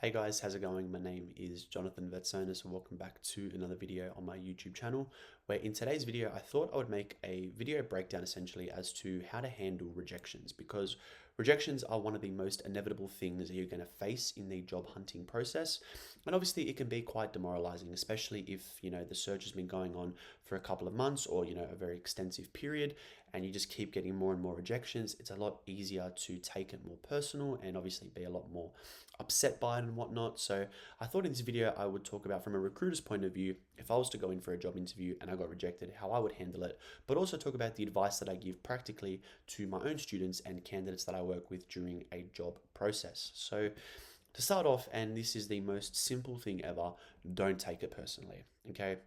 Hey guys, how's it going? My name is Jonathan Vetsonis and welcome back to another video on my YouTube channel, where in today's video I thought I would make a video breakdown essentially as to how to handle rejections, because rejections are one of the most inevitable things that you're going to face in the job hunting process. And obviously it can be quite demoralizing, especially if the search has been going on for a couple of months or a very extensive period and you just keep getting more and more rejections. It's a lot easier to take it more personal and obviously be a lot more upset by it and whatnot. So I thought in this video I would talk about, from a recruiter's point of view, if I was to go in for a job interview and I got rejected, how I would handle it, but also talk about the advice that I give practically to my own students and candidates that I work with during a job process. So to start off, and this is the most simple thing ever, don't take it personally. Okay,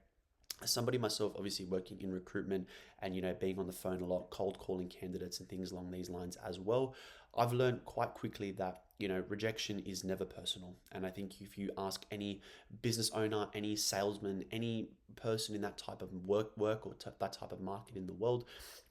as somebody myself, obviously working in recruitment and being on the phone a lot, cold calling candidates and things along these lines as well, I've learned quite quickly that rejection is never personal. And I think if you ask any business owner, any salesman, any person in that type of work or that type of market in the world,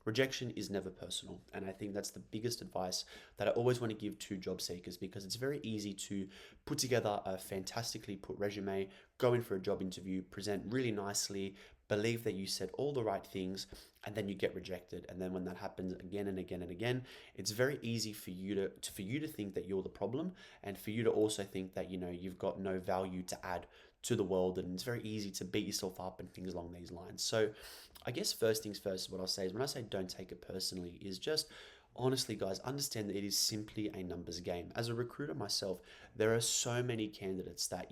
rejection is never personal. And I think that's the biggest advice that I always want to give to job seekers, because it's very easy to put together a fantastically put resume, go in for a job interview, present really nicely, believe that you said all the right things, and then you get rejected. And then when that happens again and again and again, it's very easy for you to think that you're the problem, and for you to also think that you've got no value to add to the world, and it's very easy to beat yourself up and things along these lines. So I guess first things first, what I'll say is, when I say don't take it personally, is just honestly, guys, understand that it is simply a numbers game. As a recruiter myself, there are so many candidates that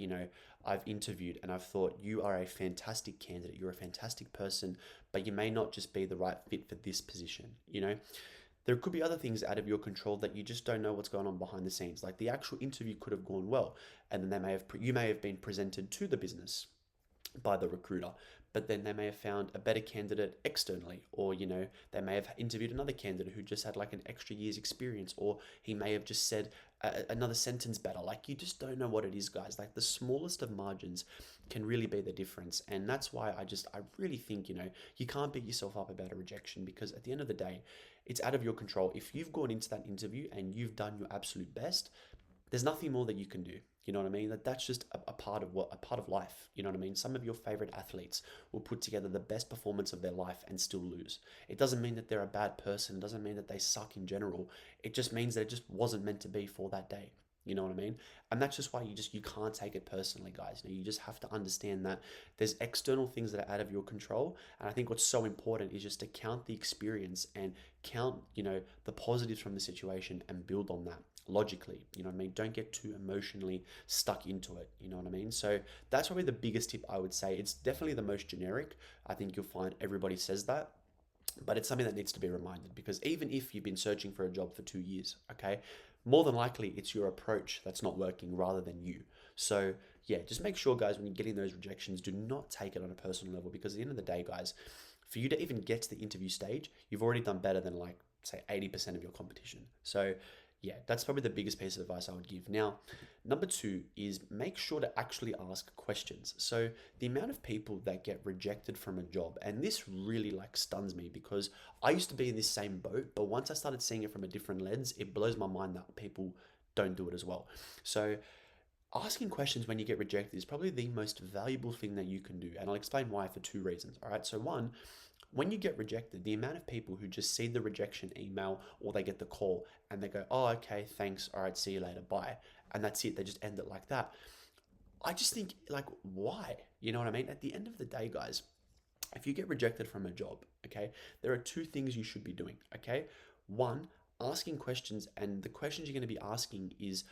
I've interviewed and I've thought, you are a fantastic candidate, you're a fantastic person, but you may not just be the right fit for this position. There could be other things out of your control that you just don't know what's going on behind the scenes. Like, the actual interview could have gone well, and then you may have been presented to the business by the recruiter, but then they may have found a better candidate externally, or they may have interviewed another candidate who just had like an extra year's experience, or he may have just said another sentence better. Like, you just don't know what it is, guys. Like, the smallest of margins can really be the difference. And that's why I really think you can't beat yourself up about a rejection, because at the end of the day, it's out of your control. If you've gone into that interview and you've done your absolute best, there's nothing more that you can do. You know what I mean? That's just a part of life. You know what I mean? Some of your favorite athletes will put together the best performance of their life and still lose. It doesn't mean that they're a bad person. It doesn't mean that they suck in general. It just means that it just wasn't meant to be for that day. You know what I mean? And that's just why you can't take it personally, guys. You just have to understand that there's external things that are out of your control. And I think what's so important is just to count the experience and count, the positives from the situation and build on that logically. You know what I mean? Don't get too emotionally stuck into it. You know what I mean? So that's probably the biggest tip I would say. It's definitely the most generic. I think you'll find everybody says that, but it's something that needs to be reminded, because even if you've been searching for a job for 2 years, okay, more than likely it's your approach that's not working rather than you. So yeah, just make sure, guys, when you're getting those rejections, do not take it on a personal level, because at the end of the day, guys, for you to even get to the interview stage, you've already done better than, like, say 80% of your competition. So yeah, that's probably the biggest piece of advice I would give. Now, number two is make sure to actually ask questions. So the amount of people that get rejected from a job, and this really like stuns me, because I used to be in this same boat, but once I started seeing it from a different lens, it blows my mind that people don't do it as well. So asking questions when you get rejected is probably the most valuable thing that you can do. And I'll explain why, for two reasons. All right. So one, when you get rejected, the amount of people who just see the rejection email or they get the call and they go, oh, okay, thanks. All right, see you later. Bye. And that's it. They just end it like that. I just think, like, why? You know what I mean? At the end of the day, guys, if you get rejected from a job, okay, there are two things you should be doing, okay? One, asking questions, and the questions you're going to be asking is,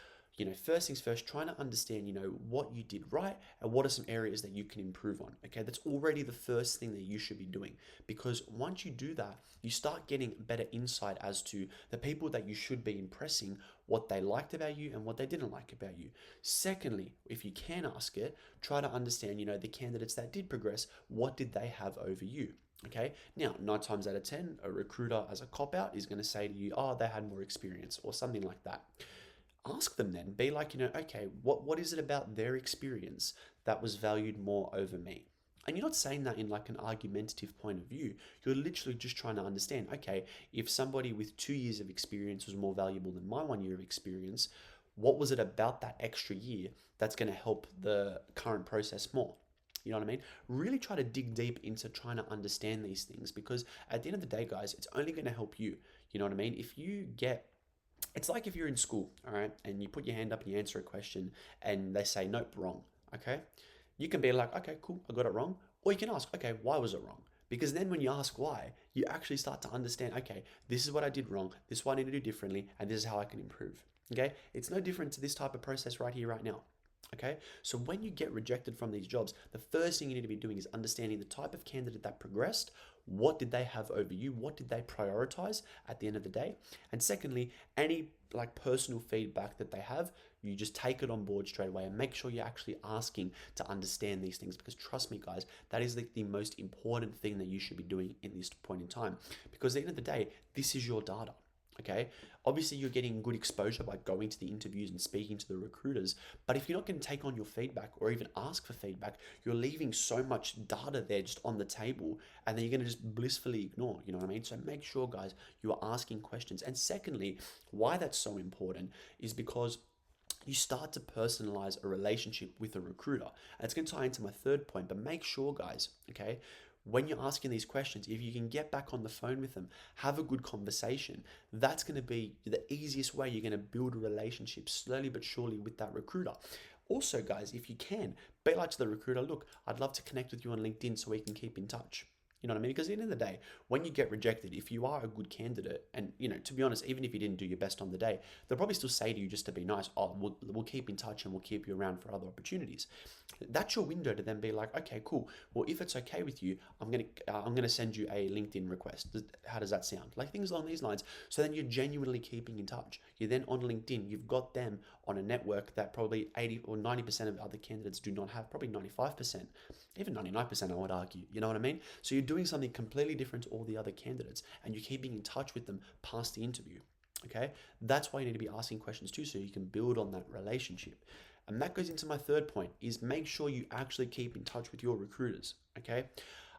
first things first, trying to understand, what you did right and what are some areas that you can improve on. Okay, that's already the first thing that you should be doing, because once you do that, you start getting better insight as to the people that you should be impressing, what they liked about you and what they didn't like about you. Secondly, if you can ask it, try to understand, the candidates that did progress, what did they have over you? Okay, now 9 times out of 10, a recruiter as a cop out is going to say to you, oh, they had more experience or something like that. Ask them then, be like, okay, what is it about their experience that was valued more over me? And you're not saying that in like an argumentative point of view. You're literally just trying to understand, okay, if somebody with 2 years of experience was more valuable than my 1 year of experience, What was it about that extra year that's going to help the current process more? You know what I mean? Really try to dig deep into trying to understand these things, because at the end of the day, guys, it's only going to help you. You know what I mean? If you get It's like if you're in school, all right, and you put your hand up and you answer a question and they say, nope, wrong, okay? You can be like, okay, cool, I got it wrong. Or you can ask, okay, why was it wrong? Because then when you ask why, you actually start to understand, okay, this is what I did wrong, this is what I need to do differently, and this is how I can improve. Okay? It's no different to this type of process right here, right now. Okay? So when you get rejected from these jobs, the first thing you need to be doing is understanding the type of candidate that progressed. What did they have over you? What did they prioritize at the end of the day? And secondly, any like personal feedback that they have, you just take it on board straight away and make sure you're actually asking to understand these things, because trust me, guys, that is the most important thing that you should be doing in this point in time, because at the end of the day, this is your data. Okay, obviously you're getting good exposure by going to the interviews and speaking to the recruiters, but if you're not going to take on your feedback or even ask for feedback, you're leaving so much data there just on the table, and then you're going to just blissfully ignore. You know what I mean? So make sure, guys, you are asking questions. And secondly, why that's so important is because you start to personalize a relationship with a recruiter. And it's going to tie into my third point, but make sure, guys, okay, when you're asking these questions, if you can get back on the phone with them, have a good conversation, that's going to be the easiest way you're going to build a relationship slowly but surely with that recruiter. Also, guys, if you can, be like to the recruiter, look, I'd love to connect with you on LinkedIn so we can keep in touch. You know what I mean? Because at the end of the day, when you get rejected, if you are a good candidate, and to be honest, even if you didn't do your best on the day, they'll probably still say to you, just to be nice, oh, we'll keep in touch and we'll keep you around for other opportunities. That's your window to then be like, okay, cool. Well, if it's okay with you, I'm gonna send you a LinkedIn request. How does that sound? Like things along these lines. So then you're genuinely keeping in touch. You're then on LinkedIn. You've got them on a network that probably 80 or 90% of other candidates do not have. Probably 95%, even 99%, I would argue. You know what I mean? So you're doing something completely different to all the other candidates, and you're keeping in touch with them past the interview. Okay, that's why you need to be asking questions too, so you can build on that relationship. And that goes into my third point, is make sure you actually keep in touch with your recruiters. Okay,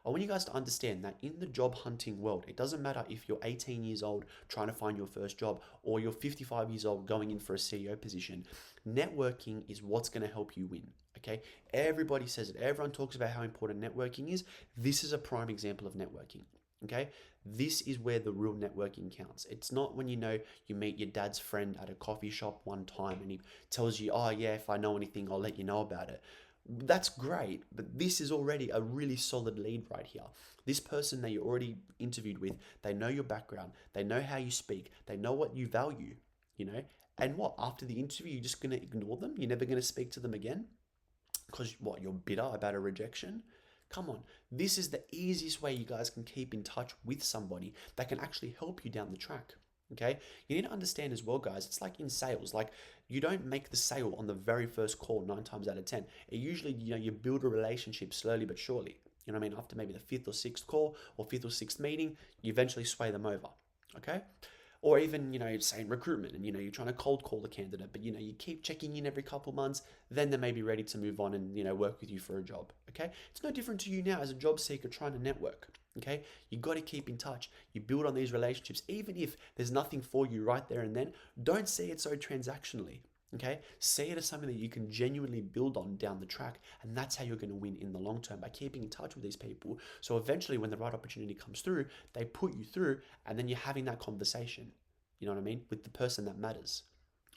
I want you guys to understand that in the job hunting world, it doesn't matter if you're 18 years old trying to find your first job, or you're 55 years old going in for a CEO position. Networking is what's going to help you win. Okay, everybody says it. Everyone talks about how important networking is. This is a prime example of networking. Okay, this is where the real networking counts. It's not when you meet your dad's friend at a coffee shop one time and he tells you, oh yeah, if I know anything, I'll let you know about it. That's great, but this is already a really solid lead right here. This person that you already interviewed with, they know your background, they know how you speak, they know what you value, and what, after the interview, you're just going to ignore them? You're never going to speak to them again? Because what, you're bitter about a rejection? Come on, this is the easiest way you guys can keep in touch with somebody that can actually help you down the track. Okay, you need to understand as well, guys, it's like in sales. Like, you don't make the sale on the very first call 9 times out of 10. It usually, you build a relationship slowly but surely. You know what I mean? After maybe the fifth or sixth call or fifth or sixth meeting, you eventually sway them over. Okay, or even, say in recruitment, and you're trying to cold call the candidate, but you keep checking in every couple months, then they may be ready to move on and work with you for a job. Okay, it's no different to you now as a job seeker trying to network. Okay, you got to keep in touch. You build on these relationships, even if there's nothing for you right there and then. Don't see it so transactionally. Okay, see it as something that you can genuinely build on down the track, and that's how you're going to win in the long term, by keeping in touch with these people. So eventually, when the right opportunity comes through, they put you through, and then you're having that conversation. You know what I mean, with the person that matters.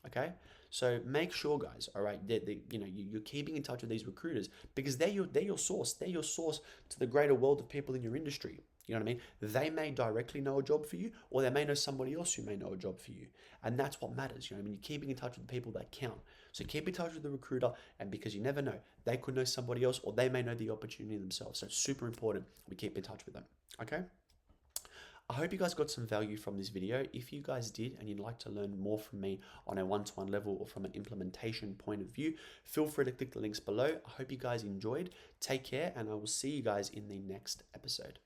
Okay, so make sure, guys. All right, you're keeping in touch with these recruiters, because they're your source. They're your source to the greater world of people in your industry. You know what I mean? They may directly know a job for you, or they may know somebody else who may know a job for you. And that's what matters. You know what I mean? You're keeping in touch with the people that count. So keep in touch with the recruiter, and because you never know, they could know somebody else, or they may know the opportunity themselves. So it's super important we keep in touch with them. Okay? I hope you guys got some value from this video. If you guys did and you'd like to learn more from me on a one-to-one level or from an implementation point of view, feel free to click the links below. I hope you guys enjoyed. Take care, and I will see you guys in the next episode.